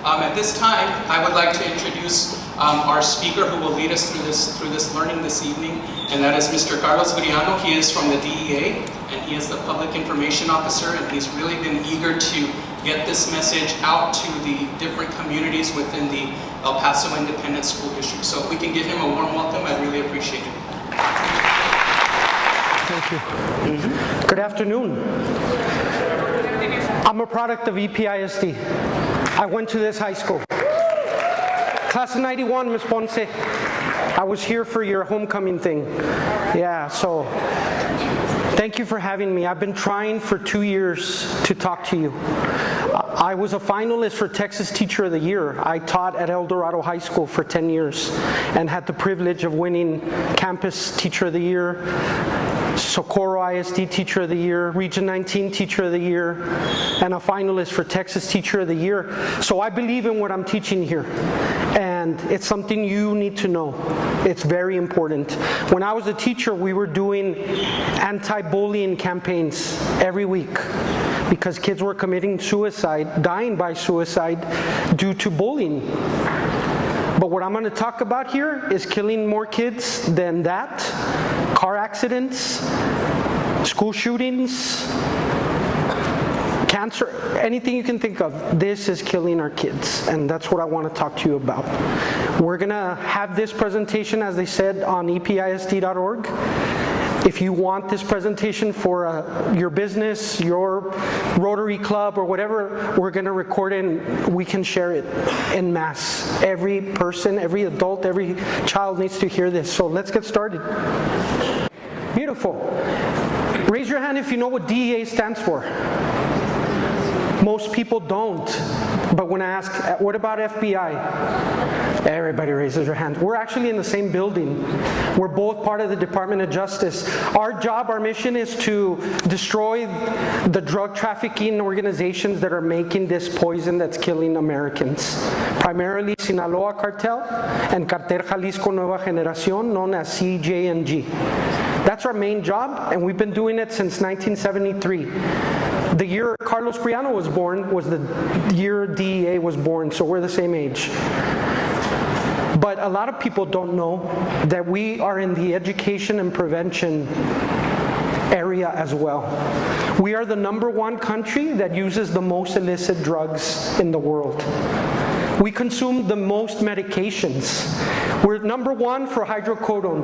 At this time, I would like to introduce our speaker who will lead us through this learning this evening, and that is Mr. Carlos Briano. He is from the DEA, and he is the Public Information Officer, and he's really been eager to get this message out to the different communities within the El Paso Independent School District. So if we can give him a warm welcome, I'd really appreciate it. Thank you. Good afternoon. I'm a product of EPISD. I went to this high school. Class of 91, Ms. Ponce. I was here for your homecoming thing. Yeah, so thank you for having me. I've been trying for 2 years to talk to you. I was a finalist for Texas Teacher of the Year. I taught at El Dorado High School for 10 years and had the privilege of winning Campus Teacher of the Year, Socorro ISD Teacher of the Year, Region 19 Teacher of the Year, and a finalist for Texas Teacher of the Year. So I believe in what I'm teaching here, and it's something you need to know. It's very important. When I was a teacher, we were doing anti-bullying campaigns every week because kids were committing suicide, dying by suicide due to bullying. But what I'm going to talk about here is killing more kids than that. Car accidents, school shootings, cancer, anything you can think of. This is killing our kids, and that's what I want to talk to you about. We're going to have this presentation, as they said, on episd.org. If you want this presentation for your business, your Rotary Club, or whatever, we're going to record it and we can share it en masse. Every person, every adult, every child needs to hear this. So let's get started. Beautiful. Raise your hand if you know what DEA stands for. Most people don't. But when I ask, what about FBI? Everybody raises their hand. We're actually in the same building. We're both part of the Department of Justice. Our job, our mission is to destroy the drug trafficking organizations that are making this poison that's killing Americans. Primarily Sinaloa Cartel and Cartel Jalisco Nueva Generación, known as CJNG. That's our main job, and we've been doing it since 1973. The year Carlos Briano was born was the year DEA was born, so we're the same age. But a lot of people don't know that we are in the education and prevention area as well. We are the #1 country that uses the most illicit drugs in the world. We consume the most medications. We're #1 for hydrocodone.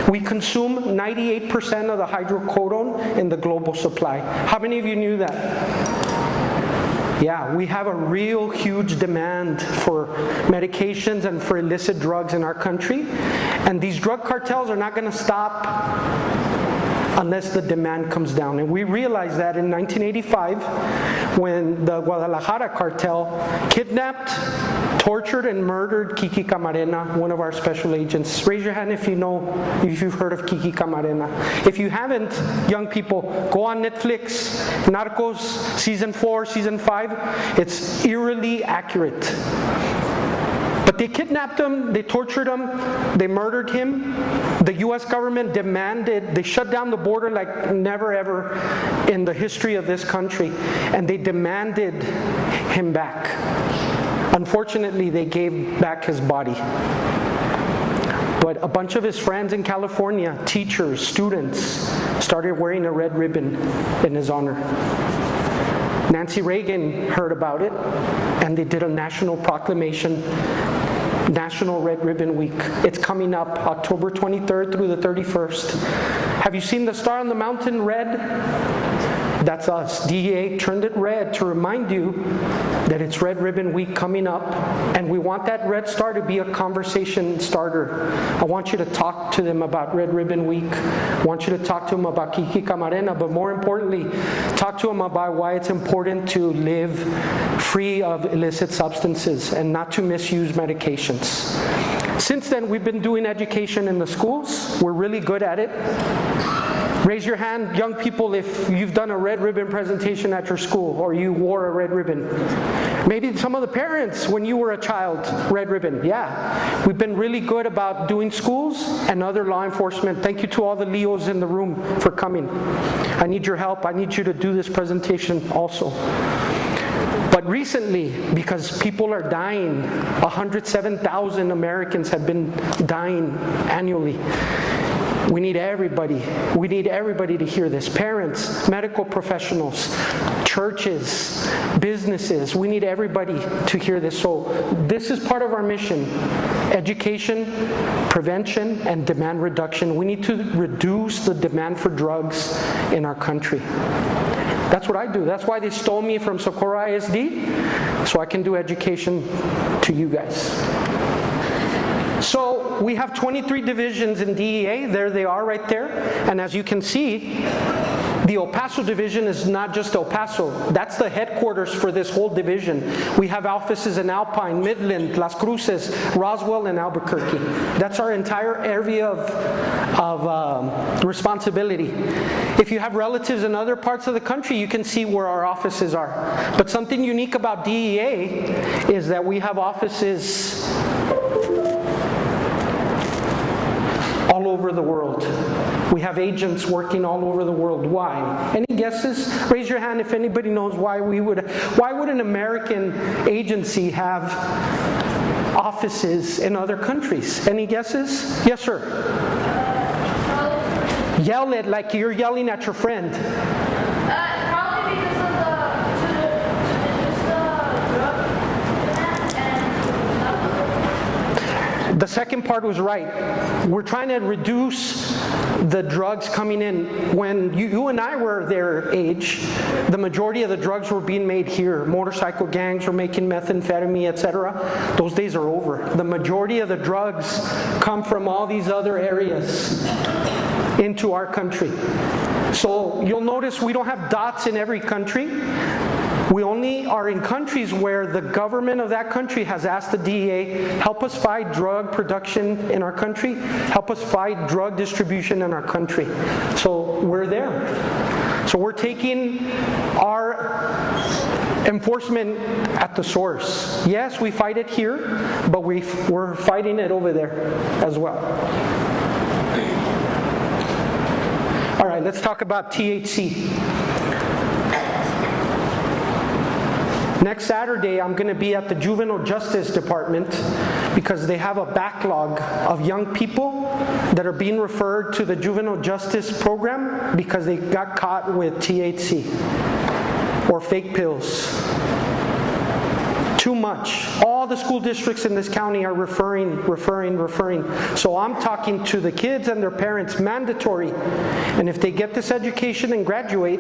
We consume 98% of the hydrocodone in the global supply. How many of you knew that? Yeah, we have a real huge demand for medications and for illicit drugs in our country. And these drug cartels are not going to stop unless the demand comes down. And we realized that in 1985 when the Guadalajara cartel kidnapped, tortured, and murdered Kiki Camarena, one of our special agents. Raise your hand if you've heard of Kiki Camarena. If you haven't, young people, go on Netflix, Narcos, season 4, season 5. It's eerily accurate. But they kidnapped him, they tortured him, they murdered him. The US government demanded, they shut down the border like never ever in the history of this country, and they demanded him back. Unfortunately, they gave back his body. But a bunch of his friends in California, teachers, students, started wearing a red ribbon in his honor. Nancy Reagan heard about it, and they did a national proclamation, National Red Ribbon Week. It's coming up October 23rd through the 31st. Have you seen the star on the mountain red? That's us. DEA turned it red to remind you that it's Red Ribbon Week coming up, and we want that red star to be a conversation starter. I want you to talk to them about Red Ribbon Week. I want you to talk to them about Kiki Camarena, but more importantly, talk to them about why it's important to live free of illicit substances and not to misuse medications. Since then, we've been doing education in the schools. We're really good at it. Raise your hand, young people, if you've done a red ribbon presentation at your school or you wore a red ribbon. Maybe some of the parents, when you were a child, red ribbon. Yeah, we've been really good about doing schools and other law enforcement. Thank you to all the Leos in the room for coming. I need your help. I need you to do this presentation also. But recently, because people are dying, 107,000 Americans have been dying annually. We need everybody. We need everybody to hear this. Parents, medical professionals, churches, businesses. We need everybody to hear this. So this is part of our mission. Education, prevention, and demand reduction. We need to reduce the demand for drugs in our country. That's what I do. That's why they stole me from Socorro ISD, so I can do education to you guys. So we have 23 divisions in DEA. There they are right there. And as you can see, the El Paso Division is not just El Paso. That's the headquarters for this whole division. We have offices in Alpine, Midland, Las Cruces, Roswell, and Albuquerque. That's our entire area of responsibility. If you have relatives in other parts of the country, you can see where our offices are. But something unique about DEA is that we have offices all over the world. We have agents working all over the world. Why? Any guesses? Raise your hand if anybody knows why would an American agency have offices in other countries? Any guesses? Yes, sir. Yell it like you're yelling at your friend. Probably because of the drug. The second part was right. We're trying to reduce the drugs coming in. When you and I were their age, the majority of the drugs were being made here. Motorcycle gangs were making methamphetamine, etc. Those days are over. The majority of the drugs come from all these other areas into our country. So you'll notice we don't have dots in every country. We only are in countries where the government of that country has asked the DEA, help us fight drug production in our country, help us fight drug distribution in our country. So we're there. So we're taking our enforcement at the source. Yes, we fight it here, but we're fighting it over there as well. All right, let's talk about THC. Next Saturday, I'm going to be at the Juvenile Justice Department because they have a backlog of young people that are being referred to the Juvenile Justice Program because they got caught with THC or fake pills. Too much. All the school districts in this county are referring. So I'm talking to the kids and their parents, mandatory. And if they get this education and graduate,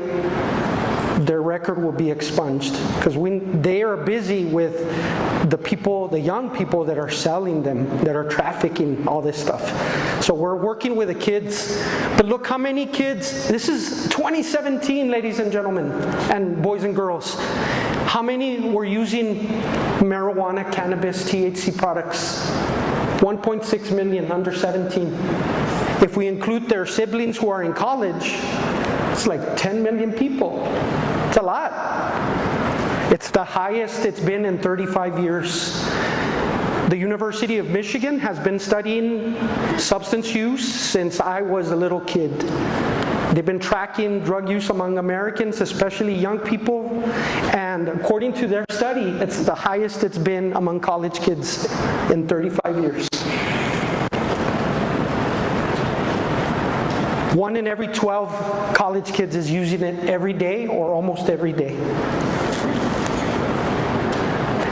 their record will be expunged because they are busy with the young people that are selling them, that are trafficking all this stuff. So we're working with the kids. But look how many kids, this is 2017, ladies and gentlemen, and boys and girls. How many were using marijuana, cannabis, THC products? 1.6 million under 17. If we include their siblings who are in college, it's like 10 million people. It's a lot. It's the highest it's been in 35 years. The University of Michigan has been studying substance use since I was a little kid. They've been tracking drug use among Americans, especially young people, and according to their study, it's the highest it's been among college kids in 35 years. 1 in every 12 college kids is using it every day or almost every day.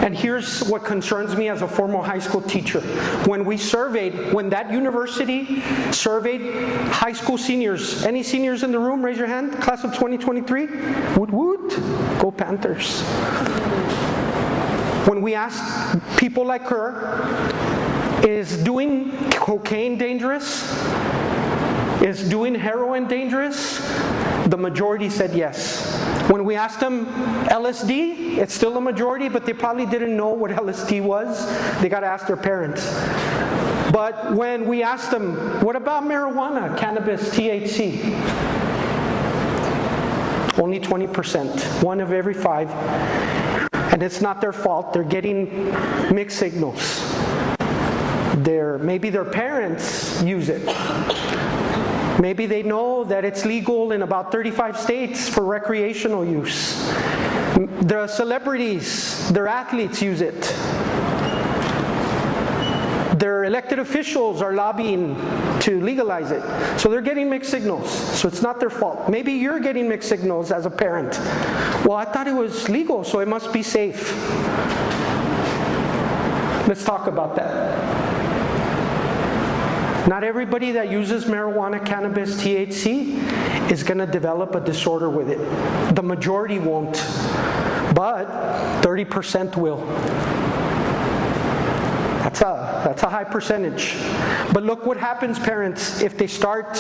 And here's what concerns me as a former high school teacher. When that university surveyed high school seniors, any seniors in the room, raise your hand, class of 2023? Woot woot, go Panthers. When we asked people like her, is doing cocaine dangerous? Is doing heroin dangerous? The majority said yes. When we asked them LSD, it's still a majority, but they probably didn't know what LSD was. They got to ask their parents. But when we asked them, what about marijuana, cannabis, THC? Only 20%, 1 of every 5. And it's not their fault. They're getting mixed signals. Maybe their parents use it. Maybe they know that it's legal in about 35 states for recreational use. The celebrities, their athletes use it. Their elected officials are lobbying to legalize it. So they're getting mixed signals. So it's not their fault. Maybe you're getting mixed signals as a parent. Well, I thought it was legal, so it must be safe. Let's talk about that. Not everybody that uses marijuana, cannabis, THC is going to develop a disorder with it. The majority won't, but 30% will. That's a high percentage. But look what happens, parents, if they start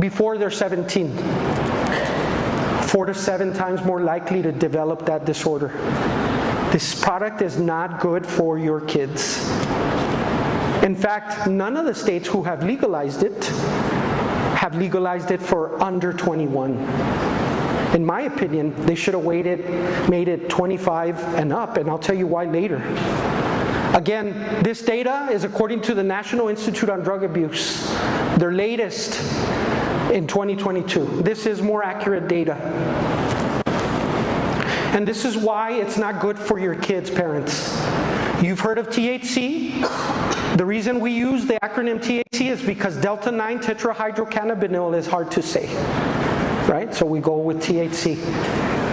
before they're 17. 4 to 7 times more likely to develop that disorder. This product is not good for your kids. In fact, none of the states who have legalized it have legalized it for under 21. In my opinion, they should have made it 25 and up, and I'll tell you why later. Again, this data is according to the National Institute on Drug Abuse, their latest in 2022. This is more accurate data. And this is why it's not good for your kids, parents. You've heard of THC. The reason we use the acronym THC is because delta-9 tetrahydrocannabinol is hard to say, right? So we go with THC.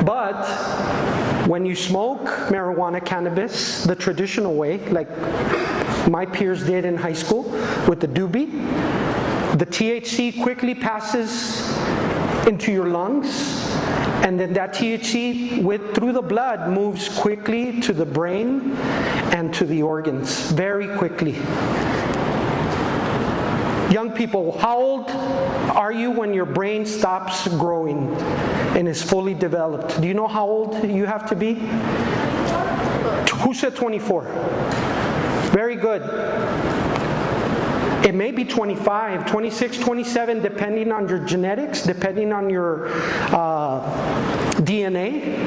But when you smoke marijuana, cannabis, the traditional way, like my peers did in high school with the doobie, the THC quickly passes into your lungs, and then that THC through the blood moves quickly to the brain and to the organs, very quickly. Young people, how old are you when your brain stops growing and is fully developed? Do you know how old you have to be? Who said 24? Very good. It may be 25, 26, 27, depending on your genetics, depending on your DNA.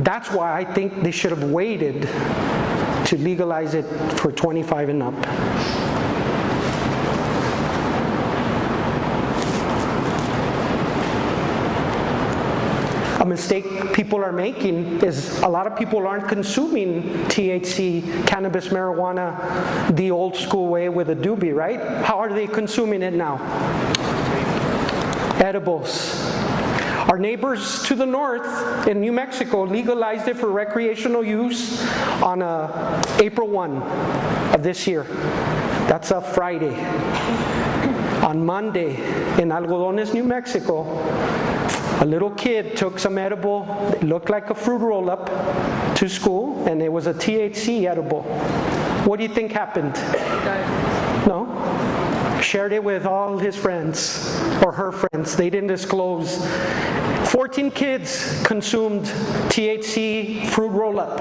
That's why I think they should have waited to legalize it for 25 and up. A mistake people are making is a lot of people aren't consuming THC, cannabis, marijuana, the old school way with a doobie, right? How are they consuming it now? Edibles. Our neighbors to the north in New Mexico legalized it for recreational use on April 1 of this year. That's a Friday. On Monday in Algodones, New Mexico, a little kid took some edible, it looked like a fruit roll-up, to school, and it was a THC edible. What do you think happened? No? Shared it with all his friends, or her friends. They didn't disclose. 14 kids consumed THC fruit roll-up.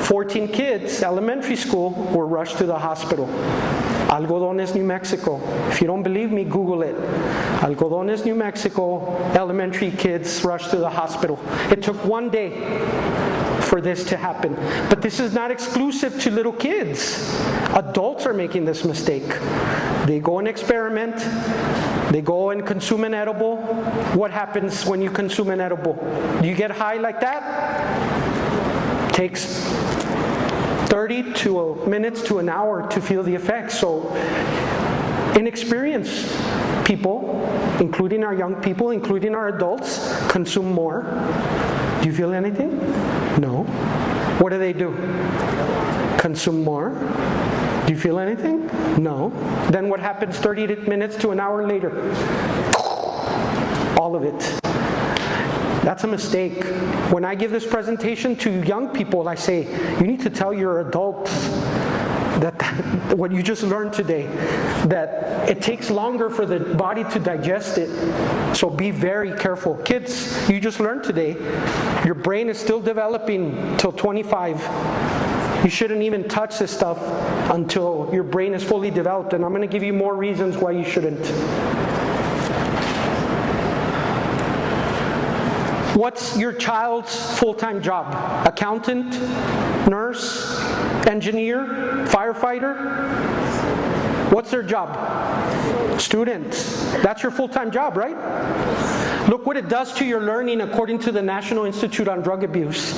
14 kids, elementary school, were rushed to the hospital. Algodones, New Mexico. If you don't believe me, Google it. Algodones, New Mexico, elementary kids rushed to the hospital. It took 1 day for this to happen. But this is not exclusive to little kids. Adults are making this mistake. They go and experiment. They go and consume an edible. What happens when you consume an edible? Do you get high like that? Takes 30 minutes to an hour to feel the effects. So inexperienced people, including our young people, including our adults, consume more. Do you feel anything? No. What do? Consume more. Do you feel anything? No. Then what happens 30 minutes to an hour later? All of it. That's a mistake. When I give this presentation to young people, I say, you need to tell your adults that what you just learned today, that it takes longer for the body to digest it. So be very careful. Kids, you just learned today, your brain is still developing till 25. You shouldn't even touch this stuff until your brain is fully developed. And I'm going to give you more reasons why you shouldn't. What's your child's full-time job? Accountant, nurse, engineer, firefighter? What's their job? Students. That's your full-time job, right? Look what it does to your learning according to the National Institute on Drug Abuse.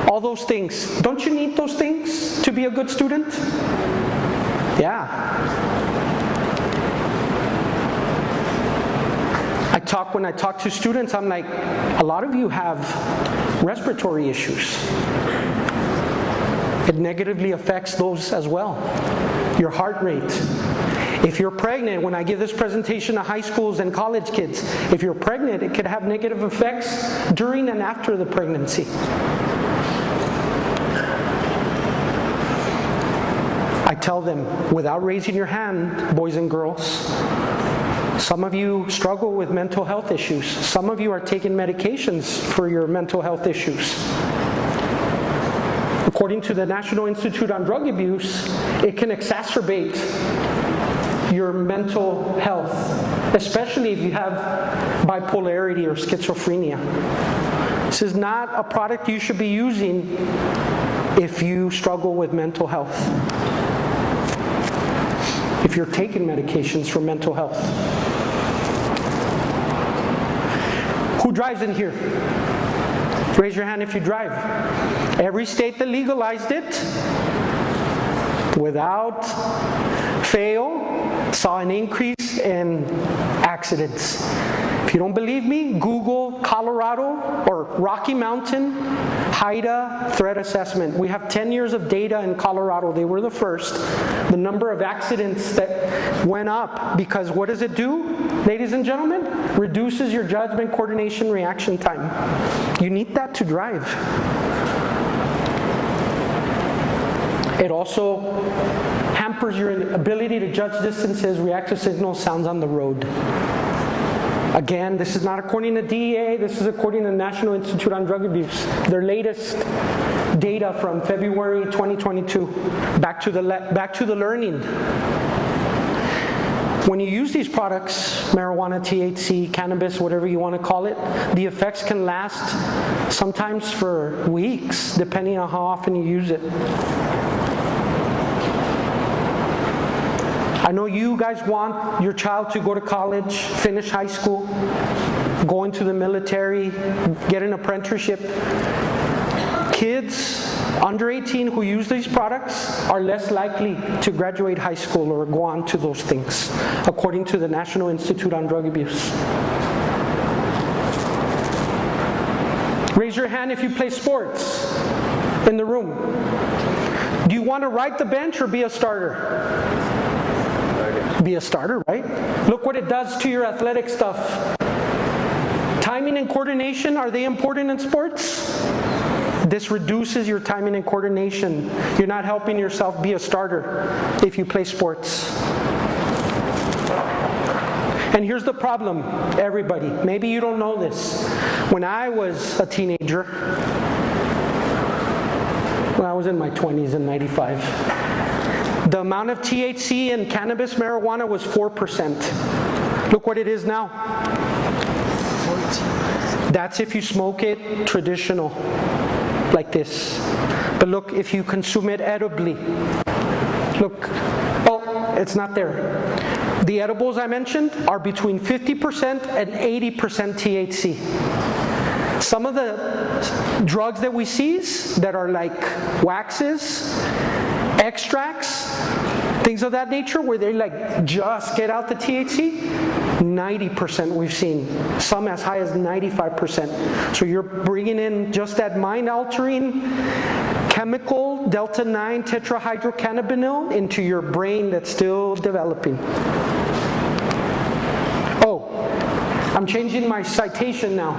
All those things. Don't you need those things to be a good student? Yeah. When I talk to students, I'm like, a lot of you have respiratory issues. It negatively affects those as well. Your heart rate. If you're pregnant, when I give this presentation to high schools and college kids, if you're pregnant, it could have negative effects during and after the pregnancy. I tell them, without raising your hand, boys and girls, some of you struggle with mental health issues. Some of you are taking medications for your mental health issues. According to the National Institute on Drug Abuse, it can exacerbate your mental health, especially if you have bipolarity or schizophrenia. This is not a product you should be using if you struggle with mental health, if you're taking medications for mental health. Who drives in here? Raise your hand if you drive. Every state that legalized it, without fail, saw an increase in accidents. If you don't believe me, Google Colorado or Rocky Mountain HIDA threat assessment. We have 10 years of data in Colorado. They were the first. The number of accidents that went up because what does it do, ladies and gentlemen? Reduces your judgment, coordination, reaction time. You need that to drive. It also hampers your ability to judge distances, react to signals, sounds on the road. Again, this is not according to DEA, this is according to the National Institute on Drug Abuse. Their latest data from February 2022. Back to the learning. When you use these products, marijuana, THC, cannabis, whatever you want to call it, the effects can last sometimes for weeks, depending on how often you use it. I know you guys want your child to go to college, finish high school, go into the military, get an apprenticeship. Kids under 18 who use these products are less likely to graduate high school or go on to those things, according to the National Institute on Drug Abuse. Raise your hand if you play sports in the room. Do you want to ride the bench or be a starter? Be a starter, right? Look what it does to your athletic stuff. Timing and coordination, are they important in sports? This reduces your timing and coordination. You're not helping yourself be a starter if you play sports. And here's the problem, everybody. Maybe you don't know this. When I was a teenager, when I was in my 20s in 95, the amount of THC in cannabis marijuana was 4%. Look what it is now. 14. That's if you smoke it traditional, like this. But look, if you consume it edibly. Look, oh, it's not there. The edibles I mentioned are between 50% and 80% THC. Some of the drugs that we seize that are like waxes, extracts, things of that nature, where they like just get out the THC, 90% we've seen, some as high as 95%. So you're bringing in just that mind-altering chemical delta-9 tetrahydrocannabinol into your brain that's still developing. Oh, I'm changing my citation now.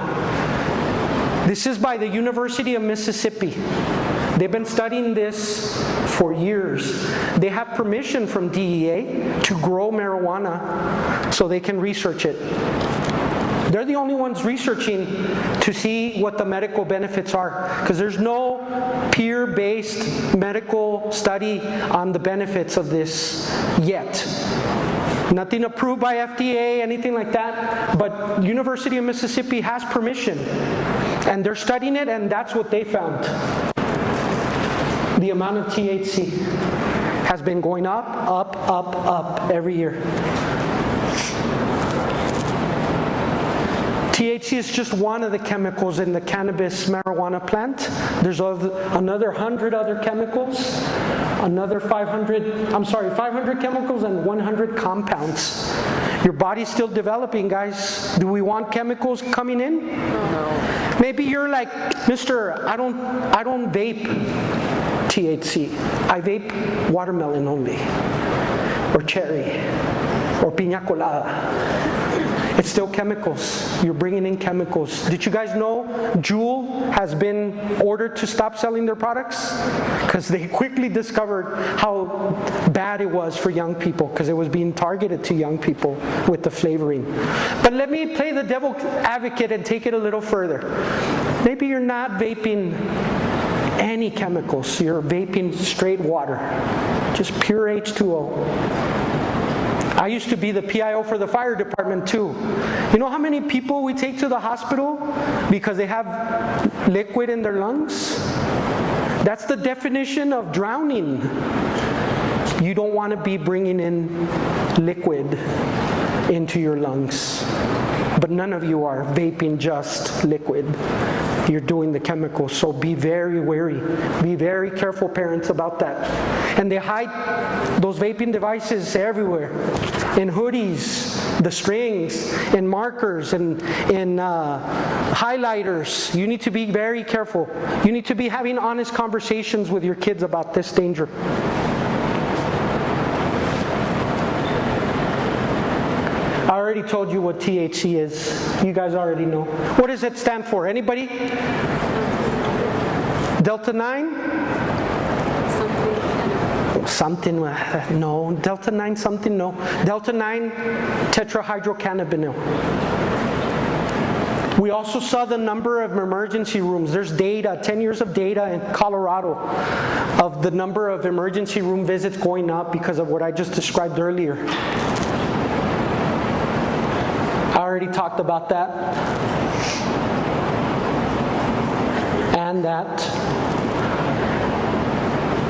This is by the University of Mississippi. They've been studying this for years. They have permission from DEA to grow marijuana so they can research it. They're the only ones researching to see what the medical benefits are, because there's no peer-based medical study on the benefits of this yet. Nothing approved by FDA, anything like that, but University of Mississippi has permission, and they're studying it, and that's what they found. The amount of THC has been going up every year. THC is just one of the chemicals in the cannabis marijuana plant. There's another 100 other chemicals, another 500 chemicals and 100 compounds. Your body's still developing, guys. Do we want chemicals coming in? No. Maybe you're like, Mister, I don't vape THC. I vape watermelon only, or cherry, or piña colada. It's still chemicals. You're bringing in chemicals. Did you guys know Juul has been ordered to stop selling their products? Because they quickly discovered how bad it was for young people, because it was being targeted to young people with the flavoring. But let me play the devil advocate and take it a little further. Maybe you're not vaping any chemicals. You're vaping straight water, just pure H2O. I used to be the PIO for the fire department too. You know how many people we take to the hospital because they have liquid in their lungs? That's the definition of drowning. You don't want to be bringing in liquid into your lungs. But none of you are vaping just liquid. You're doing the chemicals, so be very wary. Be very careful, parents, about that. And they hide those vaping devices everywhere. In hoodies, the strings, in markers, in highlighters. You need to be very careful. You need to be having honest conversations with your kids about this danger. I already told you what THC is. You guys already know. What does it stand for? Anybody? Delta 9? Something, no. Delta 9 something, no. Delta 9 tetrahydrocannabinol. We also saw the number of emergency rooms. There's data, 10 years of data in Colorado of the number of emergency room visits going up because of what I just described earlier. I already talked about that. And that.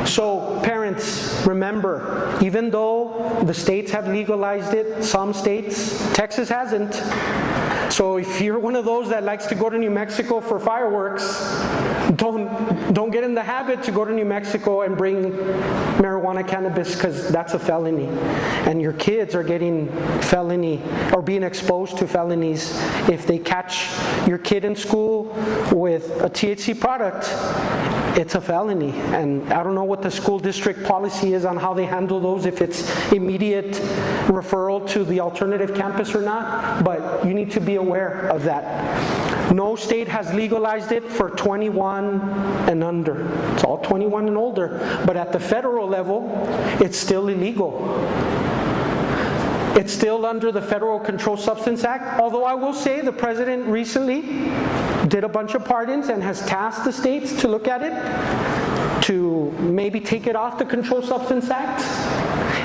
So parents, remember, even though the states have legalized it, some states, Texas hasn't. So if you're one of those that likes to go to New Mexico for fireworks, don't get in the habit to go to New Mexico and bring marijuana cannabis, because that's a felony. And your kids are getting felony or being exposed to felonies if they catch your kid in school with a THC product. It's a felony, and I don't know what the school district policy is on how they handle those, if it's immediate referral to the alternative campus or not, but you need to be aware of that. No state has legalized it for 21 and under. It's all 21 and older, but at the federal level, it's still illegal. It's still under the Federal Controlled Substance Act, although I will say the president recently did a bunch of pardons and has tasked the states to look at it, to maybe take it off the Controlled Substance Act.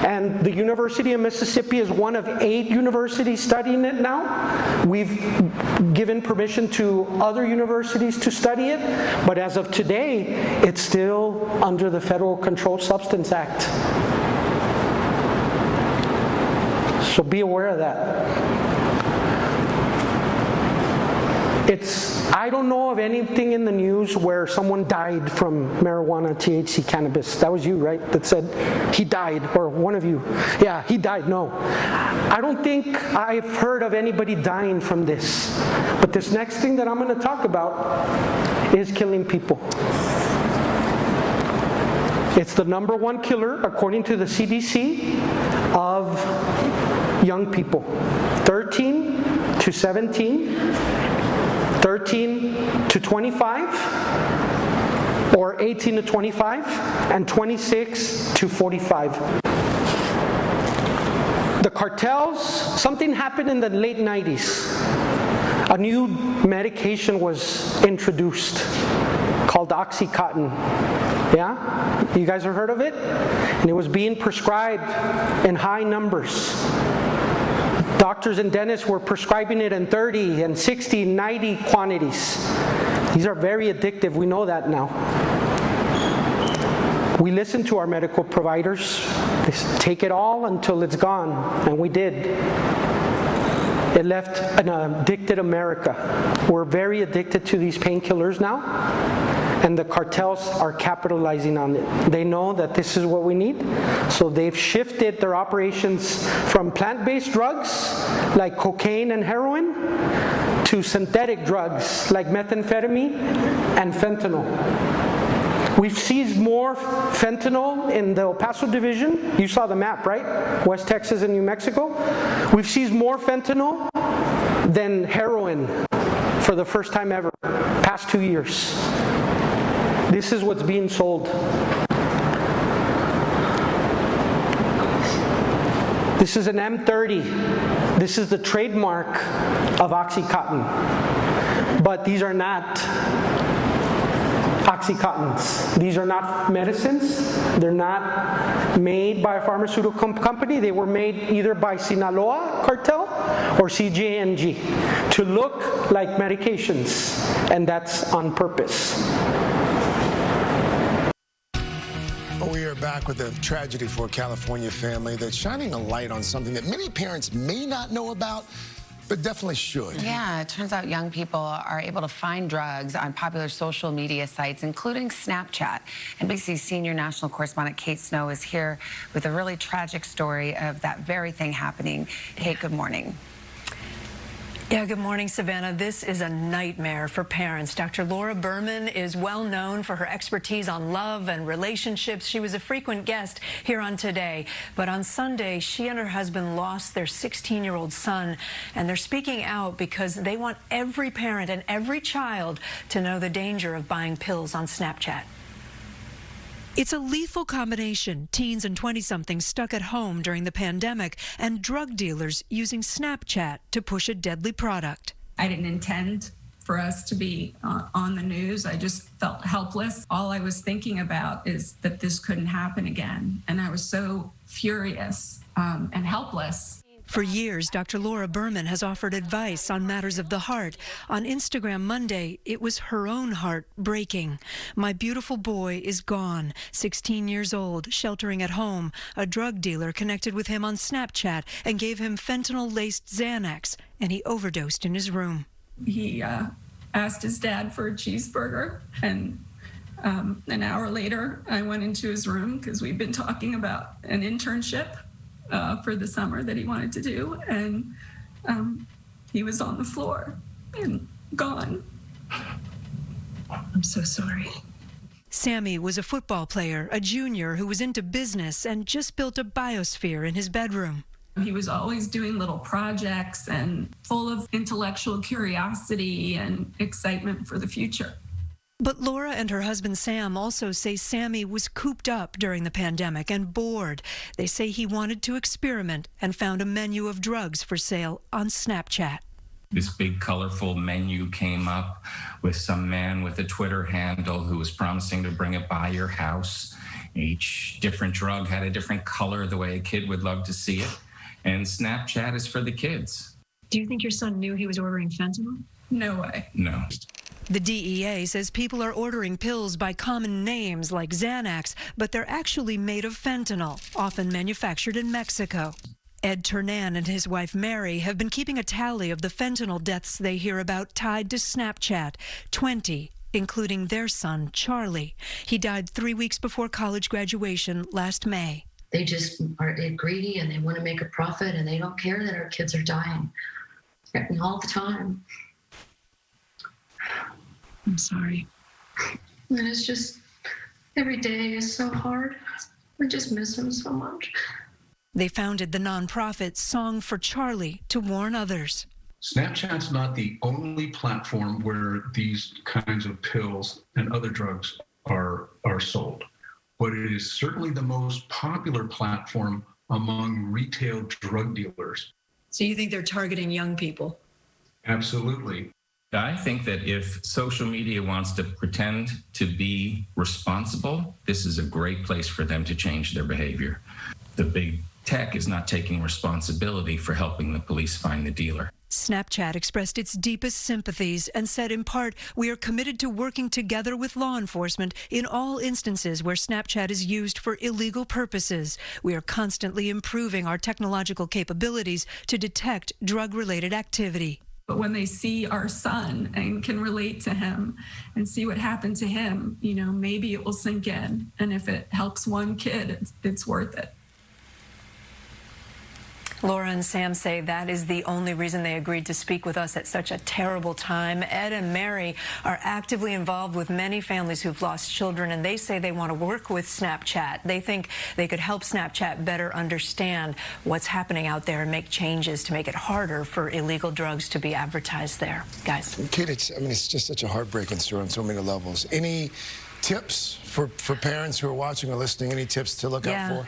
And the University of Mississippi is one of 8 universities studying it now. We've given permission to other universities to study it, but as of today, it's still under the Federal Controlled Substance Act. So be aware of that. I don't know of anything in the news where someone died from marijuana, THC, cannabis. That was you, right? That said he died, or one of you. Yeah, he died. No. I don't think I've heard of anybody dying from this. But this next thing that I'm going to talk about is killing people. It's the #1 killer, according to the CDC, of young people. 13 to 17. 13 to 25, or 18 to 25, and 26 to 45. The cartels, something happened in the late 90s. A new medication was introduced called Oxycontin. Yeah? You guys have heard of it? And it was being prescribed in high numbers. Doctors and dentists were prescribing it in 30 and 60, 90 quantities. These are very addictive. We know that now. We listened to our medical providers. They said, take it all until it's gone. And we did. It left an addicted America. We're very addicted to these painkillers now, and the cartels are capitalizing on it. They know that this is what we need, so they've shifted their operations from plant-based drugs like cocaine and heroin to synthetic drugs like methamphetamine and fentanyl. We've seized more fentanyl in the El Paso Division. You saw the map, right? West Texas and New Mexico. We've seized more fentanyl than heroin for the first time ever, past 2 years. This is what's being sold. This is an M30. This is the trademark of Oxycontin. But these are not Oxycontins. These are not medicines. They're not made by a pharmaceutical company. They were made either by Sinaloa cartel or CJNG to look like medications, and that's on purpose. We are back with a tragedy for a California family that's shining a light on something that many parents may not know about, but definitely should. Yeah, it turns out young people are able to find drugs on popular social media sites, including Snapchat. NBC's senior national correspondent Kate Snow is here with a really tragic story of that very thing happening. Kate, good morning. Yeah, good morning, Savannah. This is a nightmare for parents. Dr. Laura Berman is well known for her expertise on love and relationships. She was a frequent guest here on Today. But on Sunday, she and her husband lost their 16-year-old son, and they're speaking out because they want every parent and every child to know the danger of buying pills on Snapchat. It's a lethal combination, teens and 20-somethings stuck at home during the pandemic and drug dealers using Snapchat to push a deadly product. I didn't intend for us to be on the news. I just felt helpless. All I was thinking about is that this couldn't happen again. And I was so furious and helpless. For years, Dr. Laura Berman has offered advice on matters of the heart. On Instagram Monday, it was her own heart breaking. My beautiful boy is gone, 16 years old, sheltering at home. A drug dealer connected with him on Snapchat and gave him fentanyl-laced Xanax, and he overdosed in his room. He asked his dad for a cheeseburger, and an hour later, I went into his room because we'd been talking about an internship for the summer that he wanted to do, and he was on the floor and gone. I'm so sorry. Sammy was a football player, a junior who was into business and just built a biosphere in his bedroom. He was always doing little projects and full of intellectual curiosity and excitement for the future. But Laura and her husband Sam also say Sammy was cooped up during the pandemic and bored. They say he wanted to experiment and found a menu of drugs for sale on Snapchat. This big, colorful menu came up with some man with a Twitter handle who was promising to bring it by your house. Each different drug had a different color, the way a kid would love to see it. And Snapchat is for the kids. Do you think your son knew he was ordering fentanyl? No way. No. The DEA says people are ordering pills by common names like Xanax, but they're actually made of fentanyl, often manufactured in Mexico. Ed Ternan and his wife Mary have been keeping a tally of the fentanyl deaths they hear about tied to Snapchat, 20, including their son, Charlie. He died 3 weeks before college graduation last May. They just are greedy and they want to make a profit, and they don't care that our kids are dying all the time. I'm sorry. And it's just, every day is so hard. We just miss him so much. They founded the nonprofit Song for Charlie to warn others. Snapchat's not the only platform where these kinds of pills and other drugs are sold, but it is certainly the most popular platform among retail drug dealers. So you think they're targeting young people? Absolutely. I think that if social media wants to pretend to be responsible, this is a great place for them to change their behavior. The big tech is not taking responsibility for helping the police find the dealer. Snapchat expressed its deepest sympathies and said, in part, "We are committed to working together with law enforcement in all instances where Snapchat is used for illegal purposes. We are constantly improving our technological capabilities to detect drug-related activity." But when they see our son and can relate to him and see what happened to him, maybe it will sink in. And if it helps one kid, it's worth it. Laura and Sam say that is the only reason they agreed to speak with us at such a terrible time. Ed and Mary are actively involved with many families who've lost children, and they say they want to work with Snapchat. They think they could help Snapchat better understand what's happening out there and make changes to make it harder for illegal drugs to be advertised there. Guys. Kid, it's just such a heartbreaking story on so many levels. Any tips for parents who are watching or listening? Any tips to look out for?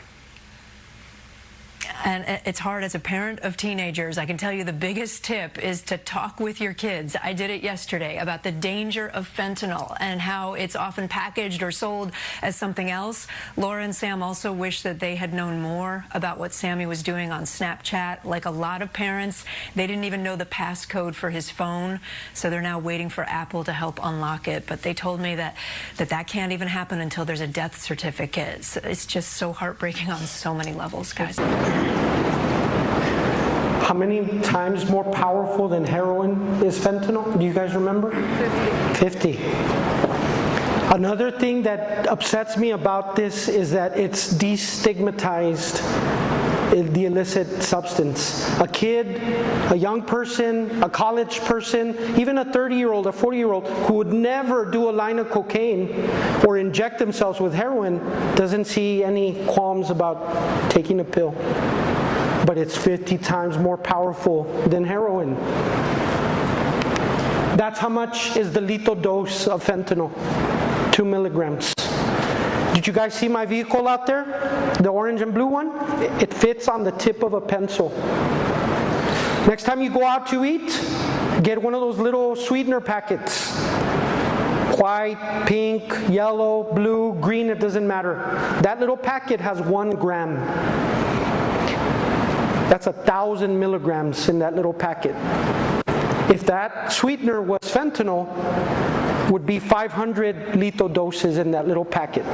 And it's hard as a parent of teenagers. I can tell you the biggest tip is to talk with your kids. I did it yesterday about the danger of fentanyl and how it's often packaged or sold as something else. Laura and Sam also wish that they had known more about what Sammy was doing on Snapchat. Like a lot of parents, they didn't even know the passcode for his phone, so they're now waiting for Apple to help unlock it. But they told me that can't even happen until there's a death certificate. It's just so heartbreaking on so many levels, guys. How many times more powerful than heroin is fentanyl? Do you guys remember? 50. Another thing that upsets me about this is that it's destigmatized the illicit substance. A kid, a young person, a college person, even a 30-year-old, a 40-year-old who would never do a line of cocaine or inject themselves with heroin doesn't see any qualms about taking a pill. But it's 50 times more powerful than heroin. That's how much is the lethal dose of fentanyl, 2 milligrams. Did you guys see my vehicle out there? The orange and blue one? It fits on the tip of a pencil. Next time you go out to eat, get one of those little sweetener packets. White, pink, yellow, blue, green, it doesn't matter. That little packet has 1 gram. That's 1,000 milligrams in that little packet. If that sweetener was fentanyl, would be 500 lethal doses in that little packet.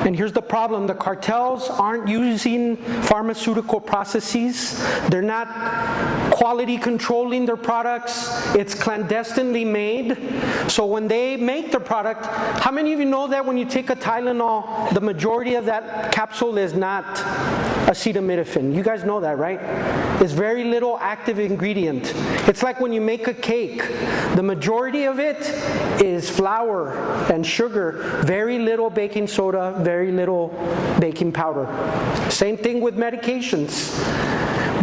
And here's the problem. The cartels aren't using pharmaceutical processes. They're not quality controlling their products. It's clandestinely made. So when they make the product, how many of you know that when you take a Tylenol, the majority of that capsule is not acetaminophen? You guys know that, right? It's very little active ingredient. It's like when you make a cake. The majority of it is flour and sugar, very little baking soda, very little baking powder. Same thing with medications.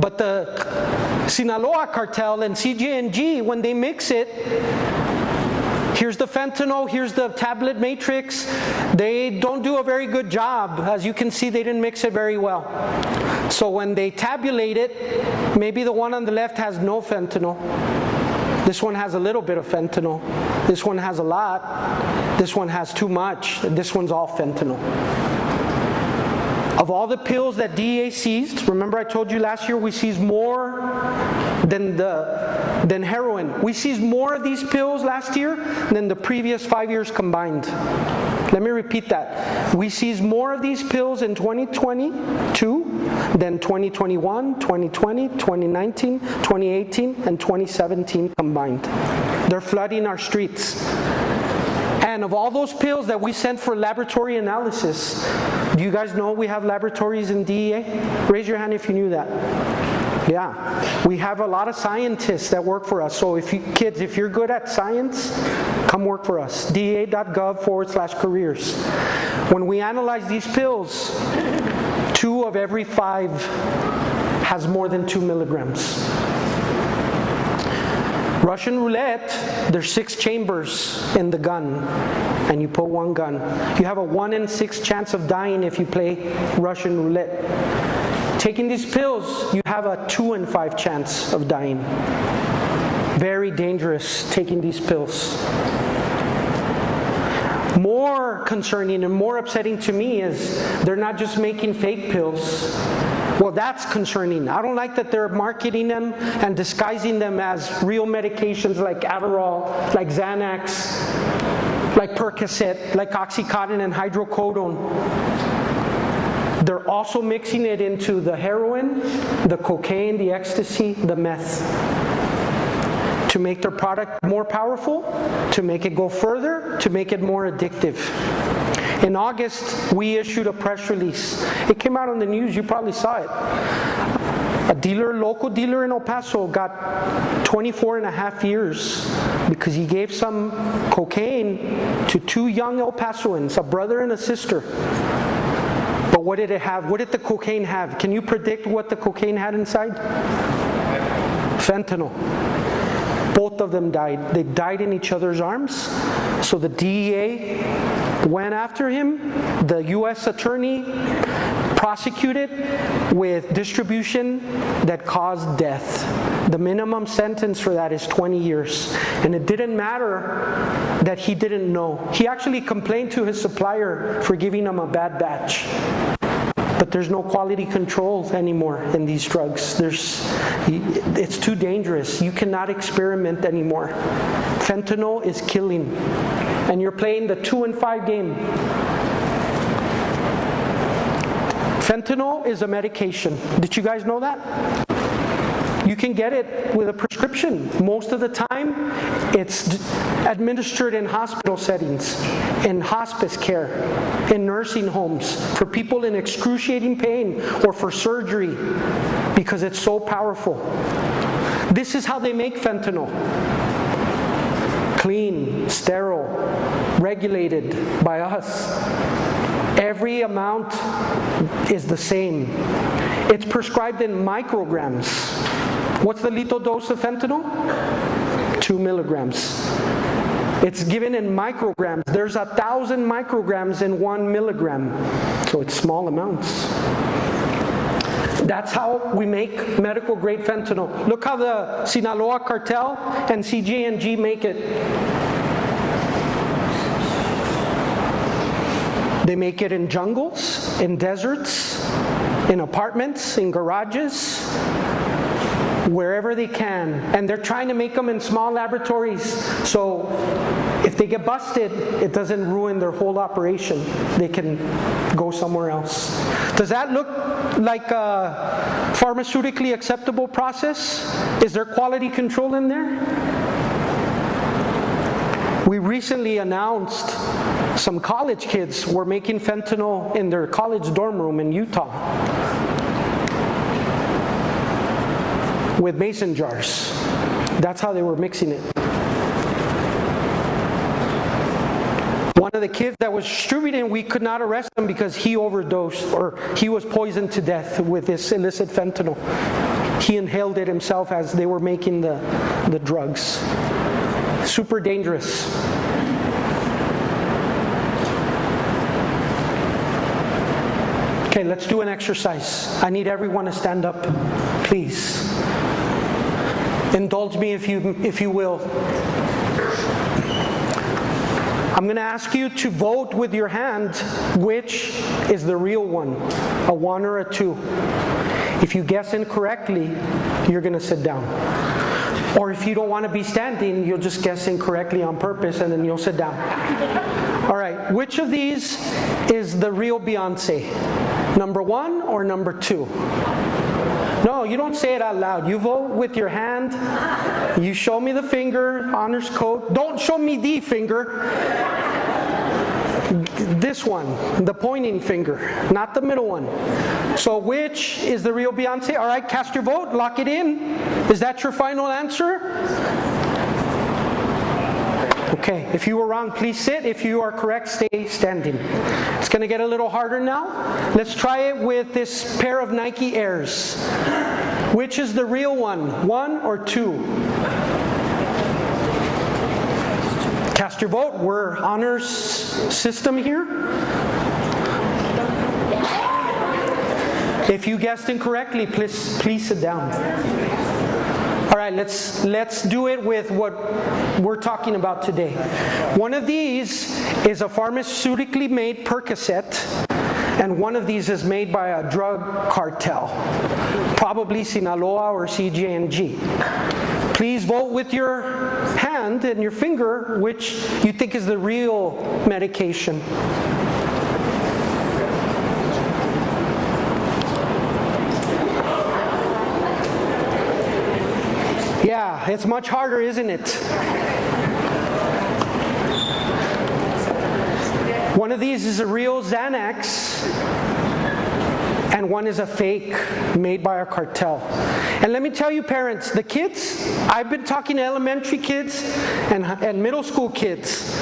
But the Sinaloa cartel and CJNG, when they mix it, here's the fentanyl, here's the tablet matrix. They don't do a very good job. As you can see, they didn't mix it very well. So when they tabulate it, maybe the one on the left has no fentanyl. This one has a little bit of fentanyl. This one has a lot. This one has too much. This one's all fentanyl. Of all the pills that DEA seized, remember I told you last year we seized more than heroin. We seized more of these pills last year than the previous 5 years combined. Let me repeat that. We seized more of these pills in 2022 than 2021, 2020, 2019, 2018, and 2017 combined. They're flooding our streets. And of all those pills that we sent for laboratory analysis, do you guys know we have laboratories in DEA? Raise your hand if you knew that. Yeah, we have a lot of scientists that work for us. So if you're good at science, come work for us. DEA.gov/careers. When we analyze these pills, 2 of every 5 has more than 2 milligrams. Russian roulette, there's 6 chambers in the gun, and you put 1 gun. You have a 1 in 6 chance of dying if you play Russian roulette. Taking these pills, you have a 2 in 5 chance of dying. Very dangerous taking these pills. More concerning and more upsetting to me is they're not just making fake pills. Well, that's concerning. I don't like that they're marketing them and disguising them as real medications like Adderall, like Xanax, like Percocet, like Oxycontin and hydrocodone. They're also mixing it into the heroin, the cocaine, the ecstasy, the meth, to make their product more powerful, to make it go further, to make it more addictive. In August, we issued a press release. It came out on the news, you probably saw it. A dealer, local dealer in El Paso got 24 and a half years because he gave some cocaine to two young El Pasoans, a brother and a sister. But what did it have? What did the cocaine have? Can you predict what the cocaine had inside? Fentanyl. Both of them died. They died in each other's arms. So the DEA went after him. The U.S. attorney prosecuted with distribution that caused death. The minimum sentence for that is 20 years. And it didn't matter that he didn't know. He actually complained to his supplier for giving him a bad batch. But there's no quality control anymore in these drugs. It's too dangerous. You cannot experiment anymore. Fentanyl is killing. And you're playing the 2 and 5 game. Fentanyl is a medication. Did you guys know that? You can get it with a prescription. Most of the time, it's administered in hospital settings, in hospice care, in nursing homes, for people in excruciating pain or for surgery, because it's so powerful. This is how they make fentanyl. Clean, sterile, regulated by us. Every amount is the same. It's prescribed in micrograms. What's the lethal dose of fentanyl? 2 milligrams. It's given in micrograms. There's 1,000 micrograms in 1 milligram. So it's small amounts. That's how we make medical grade fentanyl. Look how the Sinaloa cartel and CJ&G make it. They make it in jungles, in deserts, in apartments, in garages, wherever they can. And they're trying to make them in small laboratories, so if they get busted, it doesn't ruin their whole operation. They can go somewhere else. Does that look like a pharmaceutically acceptable process? Is there quality control in there? We recently announced some college kids were making fentanyl in their college dorm room in Utah with mason jars. That's how they were mixing it. One of the kids that was distributing, we could not arrest him because he overdosed, or he was poisoned to death with this illicit fentanyl. He inhaled it himself as they were making the drugs. Super dangerous. Okay, let's do an exercise. I need everyone to stand up, please. Indulge me if you will. I'm going to ask you to vote with your hand which is the real one, a 1 or a 2. If you guess incorrectly, you're going to sit down. Or if you don't want to be standing, you'll just guess incorrectly on purpose and then you'll sit down. All right, which of these is the real Beyonce? Number 1 or number 2? No, you don't say it out loud. You vote with your hand. You show me the finger, honors code. Don't show me the finger. This one, the pointing finger, not the middle one. So which is the real Beyonce? All right, cast your vote, lock it in. Is that your final answer? Okay, if you were wrong, please sit. If you are correct, stay standing. It's going to get a little harder now. Let's try it with this pair of Nike Airs. Which is the real one, 1 or 2? Cast your vote. We're honors system here. If you guessed incorrectly, please sit down. All right, let's do it with what we're talking about today. One of these is a pharmaceutically made Percocet and one of these is made by a drug cartel, probably Sinaloa or CJNG. Please vote with your hand and your finger which you think is the real medication. Yeah, it's much harder, isn't it? One of these is a real Xanax, and one is a fake made by a cartel. And let me tell you, parents, the kids, I've been talking to elementary kids and middle school kids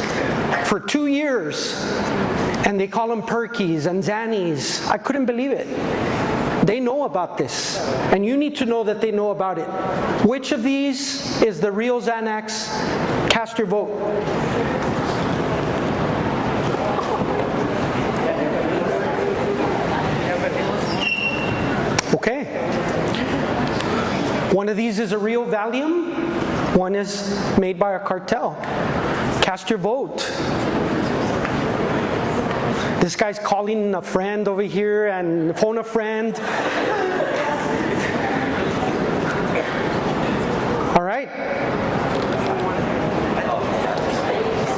for 2 years, and they call them Perkies and Xannies. I couldn't believe it. They know about this, and you need to know that they know about it. Which of these is the real Xanax? Cast your vote. Okay. One of these is a real Valium. One is made by a cartel. Cast your vote. This guy's calling a friend over here and phone a friend. All right.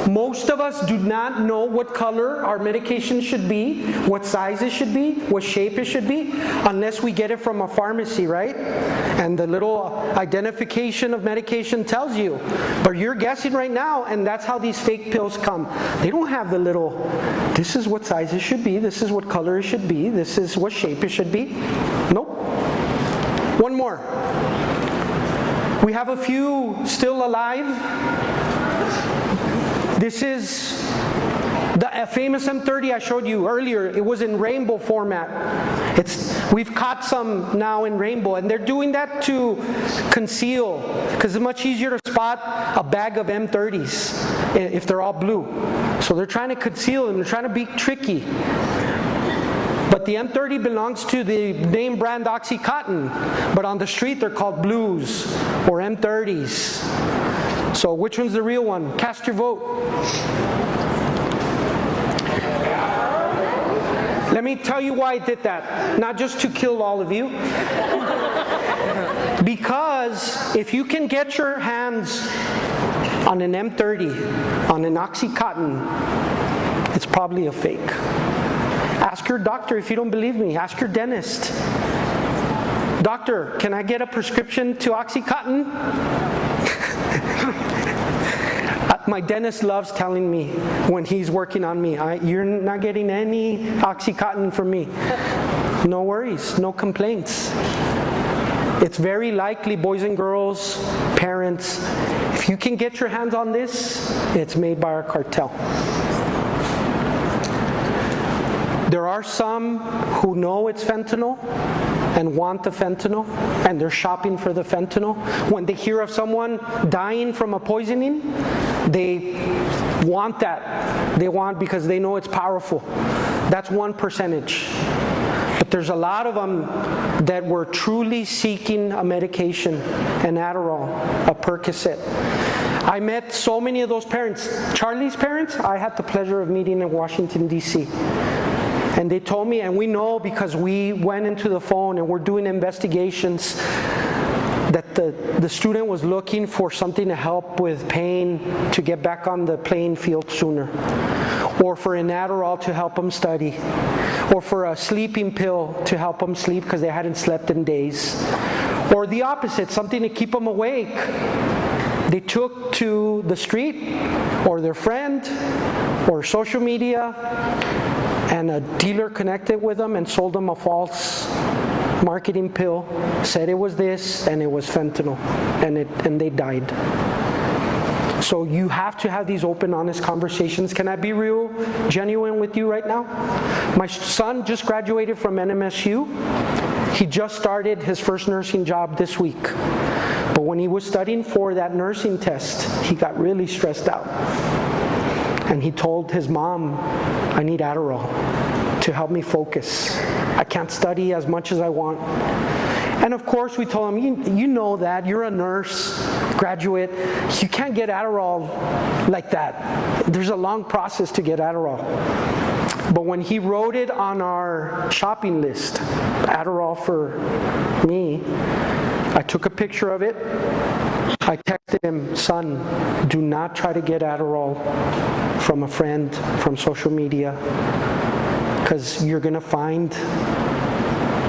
Most of us do not know what color our medication should be, what size it should be, what shape it should be, unless we get it from a pharmacy, right? And the little identification of medication tells you. But you're guessing right now, and that's how these fake pills come. They don't have the little, this is what size it should be, this is what color it should be, this is what shape it should be. Nope. One more. We have a few still alive. This is the famous M30 I showed you earlier. It was in rainbow format. We've caught some now in rainbow, and they're doing that to conceal, because it's much easier to spot a bag of M30s if they're all blue. So they're trying to conceal them. They're trying to be tricky. But the M30 belongs to the name brand OxyContin, but on the street they're called blues or M30s. So which one's the real one? Cast your vote. Let me tell you why I did that. Not just to kill all of you. Because if you can get your hands on an M30, on an OxyContin, it's probably a fake. Ask your doctor if you don't believe me. Ask your dentist. Doctor, can I get a prescription to OxyContin? My dentist loves telling me when he's working on me, you're not getting any OxyContin from me. No worries, no complaints. It's very likely, boys and girls, parents, if you can get your hands on this, it's made by our cartel. There are some who know it's fentanyl and want the fentanyl, and they're shopping for the fentanyl. When they hear of someone dying from a poisoning, they want that. They want because they know it's powerful. That's 1%. But there's a lot of them that were truly seeking a medication, an Adderall, a Percocet. I met so many of those parents. Charlie's parents, I had the pleasure of meeting in Washington, D.C. And they told me, and we know because we went into the phone and we're doing investigations, that the student was looking for something to help with pain to get back on the playing field sooner, or for an Adderall to help them study, or for a sleeping pill to help them sleep because they hadn't slept in days, or the opposite, something to keep them awake. They took to the street or their friend or social media, and a dealer connected with them and sold them a false marketing pill, said it was this, and it was fentanyl, and they died. So you have to have these open, honest conversations. Can I be real, genuine with you right now? My son just graduated from NMSU. He just started his first nursing job this week. But when he was studying for that nursing test, he got really stressed out. And he told his mom, I need Adderall to help me focus. I can't study as much as I want. And of course, we told him, you know that, you're a nurse, graduate, you can't get Adderall like that. There's a long process to get Adderall. But when he wrote it on our shopping list, Adderall for me, I took a picture of it. I texted him, son, do not try to get Adderall from a friend, from social media, because you're going to find,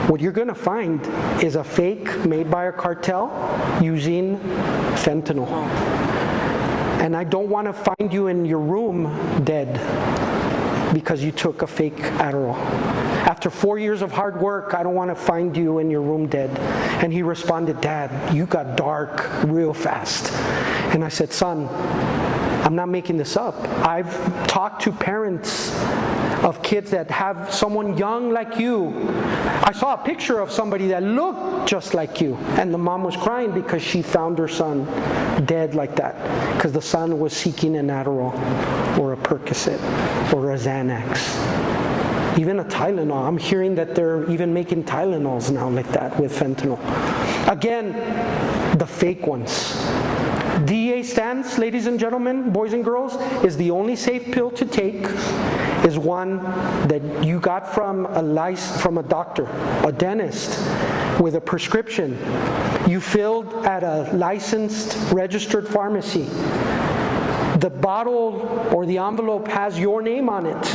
what you're going to find is a fake made by a cartel using fentanyl. And I don't want to find you in your room dead because you took a fake Adderall. After 4 years of hard work, I don't want to find you in your room dead. And he responded, Dad, you got dark real fast. And I said, son, I'm not making this up. I've talked to parents of kids that have someone young like you. I saw a picture of somebody that looked just like you, and the mom was crying because she found her son dead like that, because the son was seeking an Adderall or a Percocet or a Xanax, even a Tylenol. I'm hearing that they're even making Tylenols now like that with fentanyl. Again, the fake ones. DEA stance, ladies and gentlemen, boys and girls, is the only safe pill to take, is one that you got from a doctor, a dentist, with a prescription. You filled at a licensed, registered pharmacy. The bottle or the envelope has your name on it,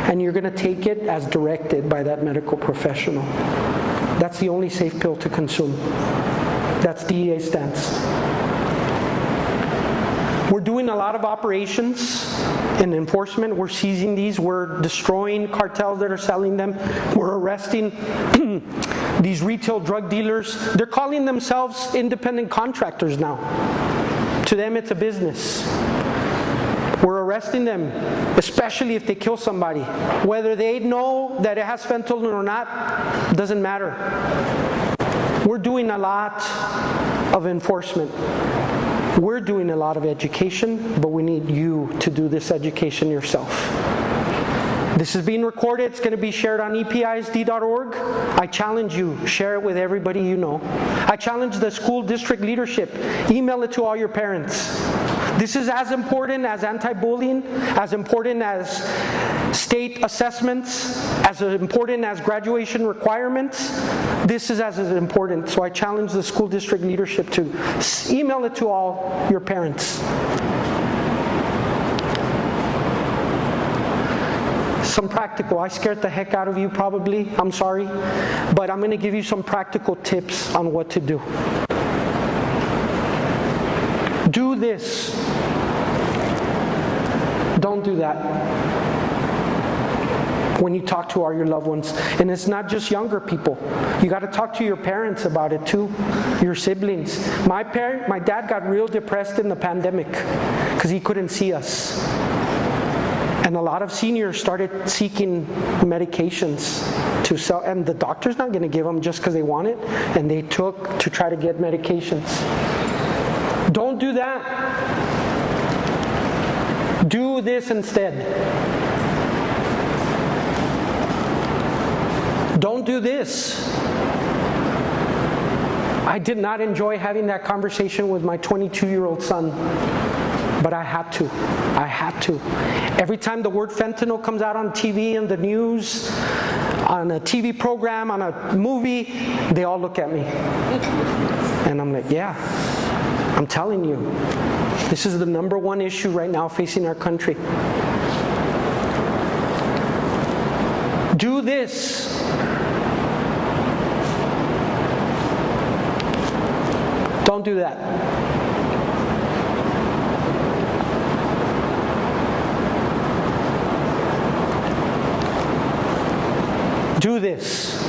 and you're going to take it as directed by that medical professional. That's the only safe pill to consume. That's DEA stance. We're doing a lot of operations in enforcement. We're seizing these. We're destroying cartels that are selling them. We're arresting these retail drug dealers. They're calling themselves independent contractors now. To them, it's a business. We're arresting them, especially if they kill somebody. Whether they know that it has fentanyl or not, doesn't matter. We're doing a lot of enforcement. We're doing a lot of education, but we need you to do this education yourself. This is being recorded. It's going to be shared on episd.org. I challenge you, share it with everybody you know. I challenge the school district leadership. Email it to all your parents. This is as important as anti-bullying, as important as state assessments, as important as graduation requirements. This is as important. So I challenge the school district leadership to email it to all your parents. Some practical, I scared the heck out of you probably, I'm sorry, but I'm going to give you some practical tips on what to do. Do this. Don't do that when you talk to all your loved ones. And it's not just younger people. You got to talk to your parents about it too, your siblings. My dad got real depressed in the pandemic because he couldn't see us. And a lot of seniors started seeking medications to sell, and the doctor's not going to give them just because they want it, and they took to try to get medications. Don't do that. Do this instead. Don't do this. I did not enjoy having that conversation with my 22-year-old son, but I had to. I had to. Every time the word fentanyl comes out on TV and the news, on a TV program, on a movie, they all look at me. And I'm like, yeah, I'm telling you, this is the #1 issue right now facing our country. Do this. Don't do that. Do this.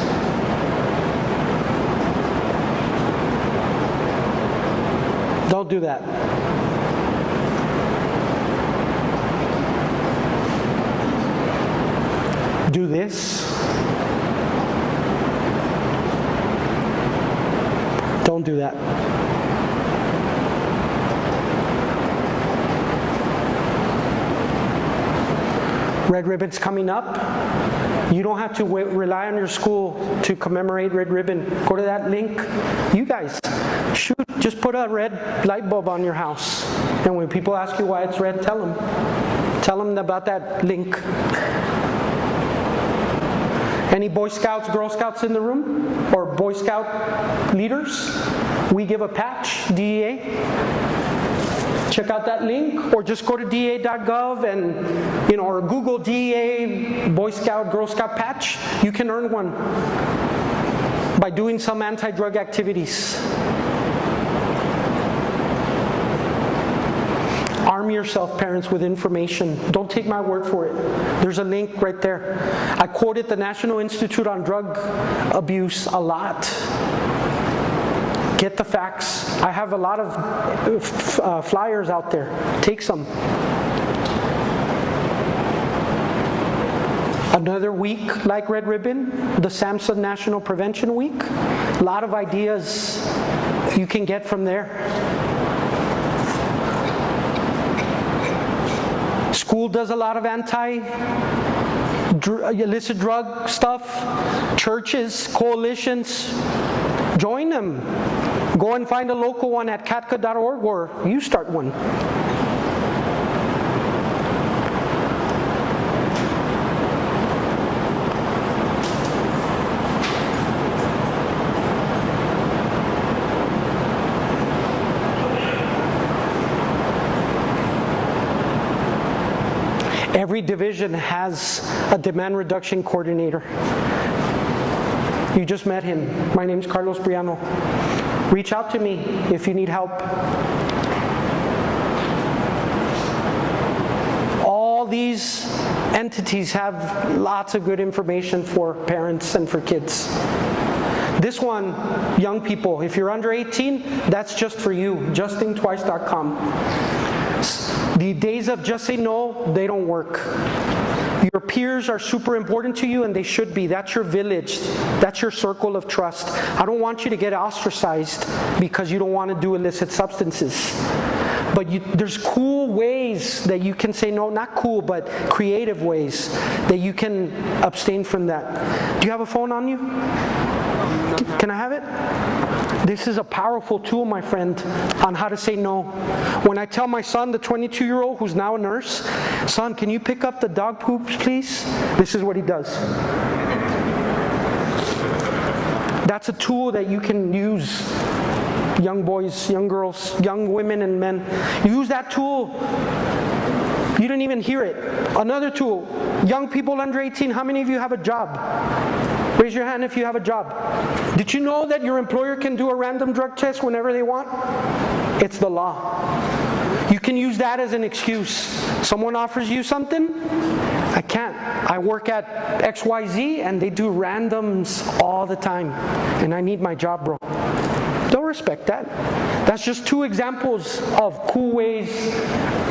Don't do that. Do this. Don't do that. Red Ribbon's coming up. You don't have to rely on your school to commemorate Red Ribbon. Go to that link. You guys, shoot, just put a red light bulb on your house. And when people ask you why it's red, tell them. Tell them about that link. Any Boy Scouts, Girl Scouts in the room? Or Boy Scout leaders? We give a patch, DEA. Check out that link, or just go to DEA.gov and, or Google DEA Boy Scout, Girl Scout patch. You can earn one by doing some anti-drug activities. Arm yourself, parents, with information. Don't take my word for it. There's a link right there. I quoted the National Institute on Drug Abuse a lot. Get the facts. I have a lot of flyers out there. Take some. Another week like Red Ribbon, the SAMHSA National Prevention Week. A lot of ideas you can get from there. School does a lot of illicit drug stuff. Churches, coalitions, join them. Go and find a local one at catka.org, or you start one. Every division has a demand reduction coordinator. You just met him. My name's Carlos Briano. Reach out to me if you need help. All these entities have lots of good information for parents and for kids. This one, young people, if you're under 18, that's just for you, justthinktwice.com. The days of just say no, they don't work. Your peers are super important to you, and they should be. That's your village. That's your circle of trust. I don't want you to get ostracized because you don't want to do illicit substances. But there's cool ways that you can say no, not cool, but creative ways that you can abstain from that. Do you have a phone on you? Can I have it? This is a powerful tool, my friend, on how to say no. When I tell my son, the 22-year-old who's now a nurse, son, can you pick up the dog poops, please? This is what he does. That's a tool that you can use. Young boys, young girls, young women and men. Use that tool. You don't even hear it. Another tool. Young people under 18, how many of you have a job? Raise your hand if you have a job. Did you know that your employer can do a random drug test whenever they want? It's the law. You can use that as an excuse. Someone offers you something, I can't. I work at XYZ and they do randoms all the time. And I need my job, bro. Don't respect that. That's just two examples of cool ways,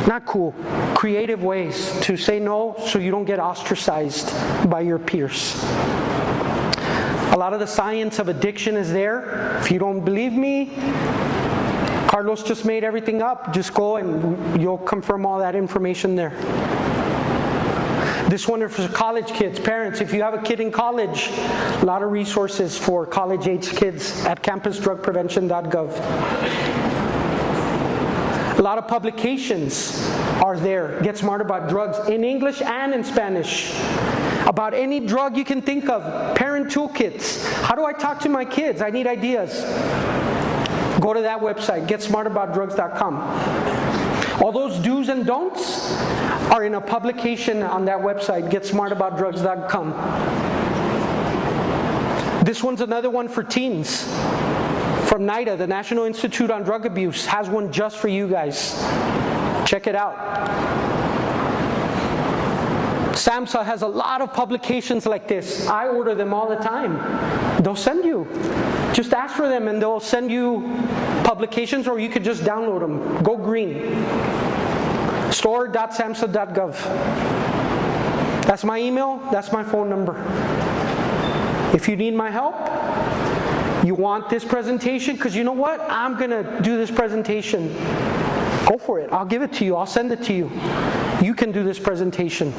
not cool, creative ways to say no so you don't get ostracized by your peers. A lot of the science of addiction is there. If you don't believe me, Carlos just made everything up. Just go and you'll confirm all that information there. This one is for college kids. Parents, if you have a kid in college, a lot of resources for college-age kids at campusdrugprevention.gov. A lot of publications are there. Get Smart About Drugs in English and in Spanish. About any drug you can think of. Parent toolkits. How do I talk to my kids? I need ideas. Go to that website, getsmartaboutdrugs.com. All those do's and don'ts are in a publication on that website, getsmartaboutdrugs.com. This one's another one for teens. From NIDA, the National Institute on Drug Abuse, has one just for you guys. Check it out. SAMHSA has a lot of publications like this. I order them all the time. They'll send you. Just ask for them and they'll send you publications, or you could just download them. Go green. store.samhsa.gov. That's my email. That's my phone number. If you need my help, you want this presentation, because you know what? I'm going to do this presentation. Go for it. I'll give it to you. I'll send it to you. You can do this presentation.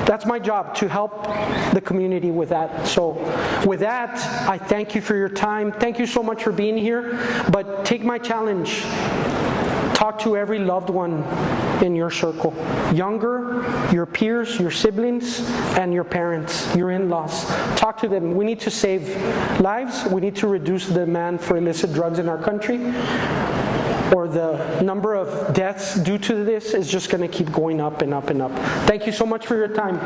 That's my job, to help the community with that. So with that, I thank you for your time. Thank you so much for being here. But take my challenge. Talk to every loved one in your circle. Younger, your peers, your siblings, and your parents, your in-laws. Talk to them. We need to save lives. We need to reduce the demand for illicit drugs in our country, or the number of deaths due to this is just going to keep going up and up and up. Thank you so much for your time.